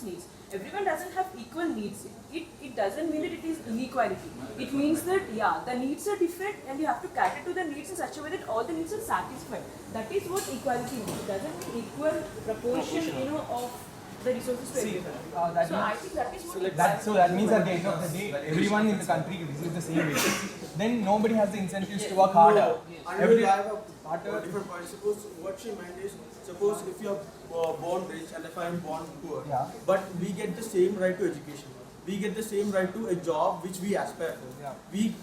needs. Everyone doesn't have equal needs. It doesn't mean that it is inequality. It means that, yeah, the needs are different and you have to cater to the needs in such a way that all the needs are satisfied. That is what equality means. It doesn't mean equal proportion, of the resources to everyone. I think that is what that means at the end of the day, everyone in the country receives the same wages. Then nobody has the incentives to work harder. I have a different point. Suppose what she meant is, suppose if you are born rich and if I am born poor, but we get the same right to education. We get the same right to a job which we aspire for. But we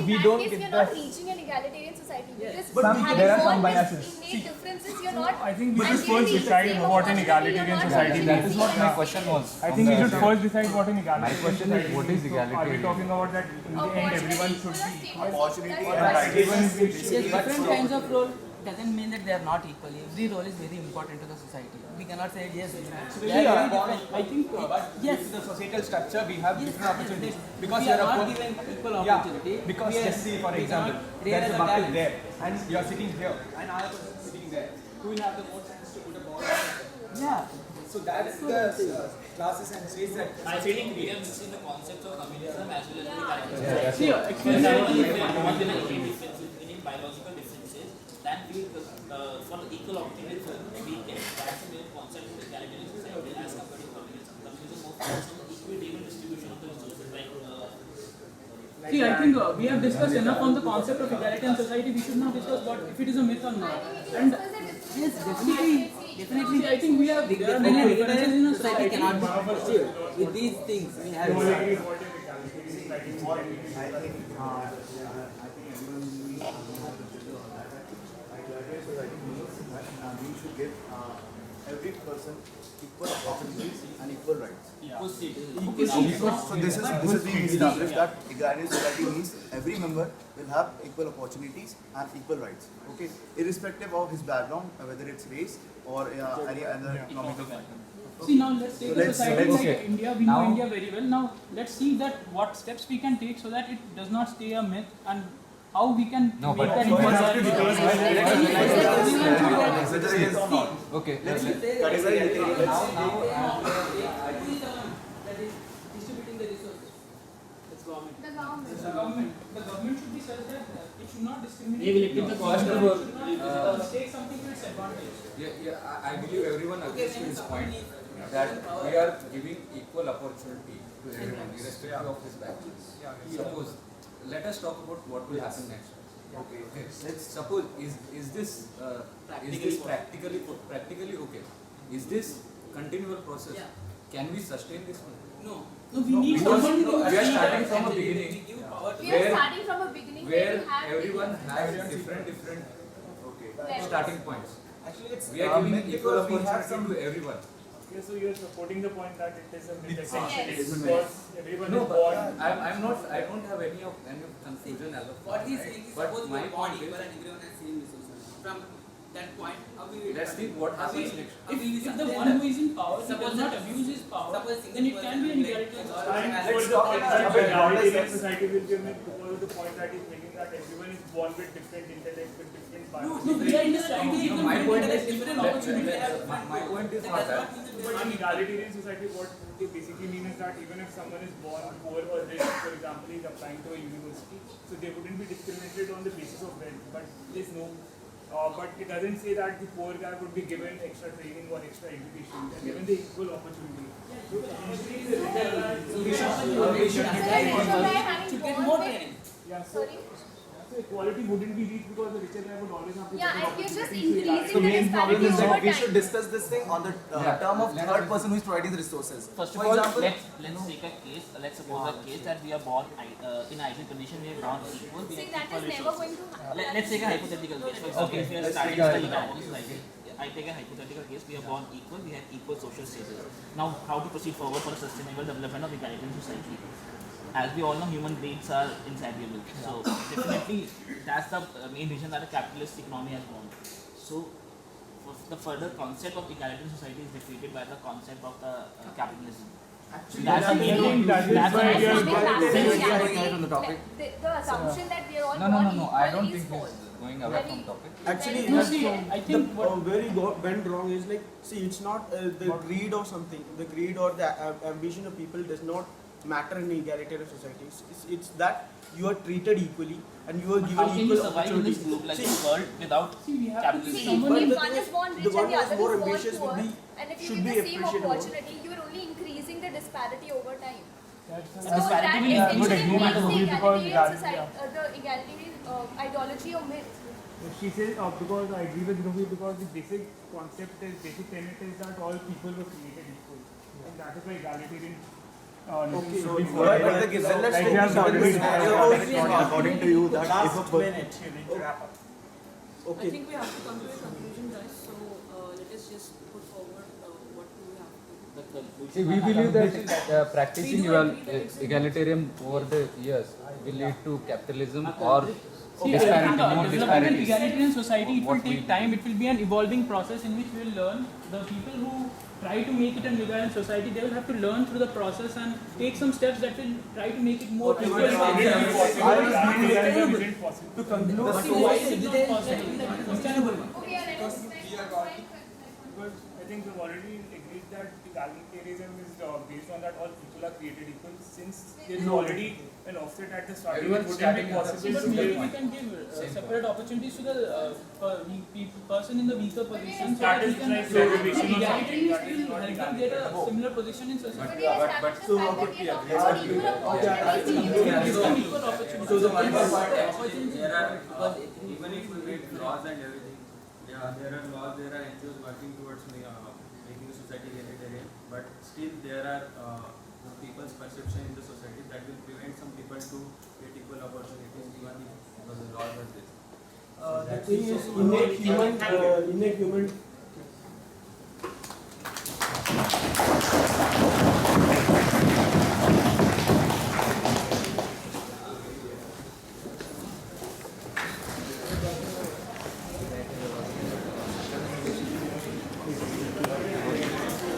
we don't case, get you're that. not reaching an egalitarian society. Because But there are some having biases. innate differences, you're not. I think we and should giving first the decide same what an opportunity, egalitarian you're not society giving is. That is what my question was. I think we should first decide what an egalitarian My question is, society what is So are we egalitarian? talking about that in the end everyone should be equal? Opportunity and right. Yes, different kinds of role doesn't mean that they are not equal. Every role is very important to the society. We cannot say yes. They are very different. I think Yes. due to the societal structure, we have different opportunities. Because we you are are not a given equal yeah, opportunity. because We are- just see for we example, cannot there is a realize bucket that. there and you are sitting here and another person is sitting there. Who will have the more chance to put a ball? Yeah. So that is the classes and says that. I think we are missing the concept of communism as well as the character. See, If there are any biological differences, then we, for the equal opportunity for we get that's the main concept of egalitarian society as compared to communism. Communism more focuses on the equitable distribution of the resources, See, I think we have discussed enough on the concept of egalitarian society. We should now discuss what if it is a myth or not. And Yes, definitely. Definitely. see, I think we have there are many differences in a Society society. cannot be pursued with these things. We have. We should give every person equal opportunities and equal rights. So this is being established that egalitarian society means every member will have equal opportunities and equal rights. Okay, irrespective of his background, whether it's race or any other economical factor. See, now let's take a society like okay. India. We know Now- India very well. Now let's see that what steps we can take so that it does not stay a myth and how we can No, make but that first into a okay. Whether it is or not. Okay. Now, that is distributing the resources. It's government. The government. The government should be such that it should not discriminate. They will give the cost of work. It should not take something to its advantage. I believe everyone agrees to this point that we are giving equal opportunity to everyone, irrespective of his background. Suppose, let us talk about what will happen next. Okay. Let's suppose is this practically okay? Is this continual process? Yeah. Can we sustain this one? No, we need Because someone to we are see starting that. from a beginning We are starting from a beginning where we have everyone has different levels. starting points. Actually, it's We are giving equal because we have opportunity some. to everyone. Okay, so you're supporting the point that it is a myth Yes. essentially because everyone No, is but born. I'm not. I don't have any confusion as of now. What he's saying is But suppose my we are born point equal is, and everyone has same resources. From that point, how we will let's think what happens next. If the one who is in power does not abuse his power, then it can be an egalitarian society. And for the point that egalitarian society will give me because of the point that is making that everyone is born with different intellect, with different biology. No, we are in the society. No, my point is different let- opportunity. my point is not that. But in egalitarian society, what they basically mean is that even if someone is born poor or rich, for example, is applying to a university, so they wouldn't be discriminated on the basis of wealth. But there's no, but it doesn't say that the poor guy would be given extra training or extra education. They're given the equal opportunity. So usually the richer guy, to get more training. yeah. Sorry. So equality wouldn't be reached because the richer guy would always have the Yeah, better and you're just opportunity. So increasing the Main problem disparity is over that we should time. discuss this thing on the term of third person who is providing the resources. First of For all, example, let's take a case. Let's suppose a case that we are born in ideal condition. We are born equal. We See, have that equal is never resources. going to happen. Let's take a hypothetical case. For example, if we are starting with the egalitarian society, I take a hypothetical case. We are born equal. We have equal social status. Now, how to proceed forward for a sustainable development of egalitarian society? As we all know, human needs are insatiable. So definitely, that's the main reason that a capitalist economy has born. So the further concept of egalitarian society is defeated by the concept of the capitalism. That's a main thing. That's why we are on the topic. The assumption that we are all No, no, born no, no. I equal don't is think false. he's going away from topic. Actually, No, see, I think where he went wrong is like, see, it's not the greed or something. The greed or the ambition of people does not matter in egalitarian society. It's that you are treated equally and you are How given can you equal survive in this opportunity. group like See, this world without see, we have to capitalism? See, someone But if the one thing is is, born the rich one and the who is other more is born ambitious poor, will be and if you should give be the same appreciated more. opportunity, you are only increasing the disparity over time. So disparity that will essentially include makes agreement the only egalitarian society, the egalitarian ideology or myth. She says because I agree with Ruby because the basic concept is, basic tenet is that all people were created equal. And that is why egalitarian Okay, so should be but followed. the given Like let's we have take already According to you, that if a last person minute. I Okay. think we have to come to a conclusion, guys. So let us just put forward what do we have to do. See, we believe that practicing We do agree that it's a- egalitarian over the years will lead to capitalism or See, disparity, more developing an disparities. egalitarian society, it will What we take time, it will be an evolving process in which we will learn. The people who try to make it an egalitarian society, they will have to learn through the process and take some steps that will try to make it more equal. It isn't possible. To conclude, See, why is it not possible? That is sustainable. Okay, and let us Because I think we've already agreed that egalitarianism is based on that all people are created equal. Since there's already an offset at the start, it Everyone's wouldn't starting be with the possible But to maybe give we can give separate opportunities to the person in the weaker position so That that he is can like segregation or egalitarians something. will help him get a similar position in But society. we establish the fact that we are talking about equal opportunities. Give them equal opportunities. So the one There are, even if we make laws and everything, there are laws, there are NGOs working towards making the society egalitarian, but still there are people's perception in the society that will prevent some people to get equal opportunities even if the laws are this. the thing is, innate human